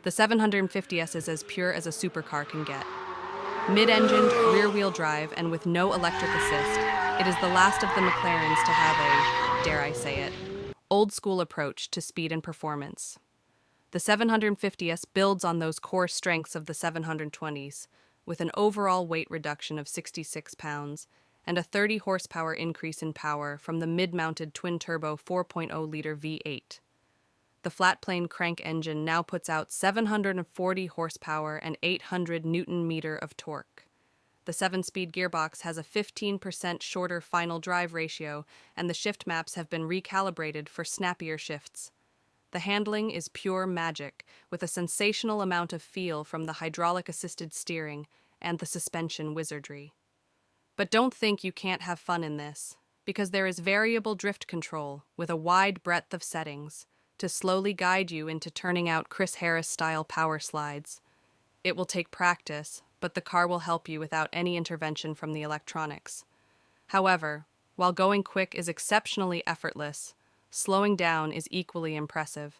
The 750S is as pure as a supercar can get. Mid-engined, rear-wheel drive, and with no electric assist, it is the last of the McLarens to have a, dare I say it, old-school approach to speed and performance. The 750S builds on those core strengths of the 720s, with an overall weight reduction of 66 pounds and a 30 horsepower increase in power from the mid-mounted twin-turbo 4.0-liter V8. The flat-plane crank engine now puts out 740 horsepower and 800 newton-meter of torque. The 7-speed gearbox has a 15% shorter final drive ratio, and the shift maps have been recalibrated for snappier shifts. The handling is pure magic, with a sensational amount of feel from the hydraulic-assisted steering and the suspension wizardry. But don't think you can't have fun in this, because there is variable drift control with a wide breadth of settings to slowly guide you into turning out Chris Harris-style power slides. It will take practice, but the car will help you without any intervention from the electronics. However, while going quick is exceptionally effortless, slowing down is equally impressive.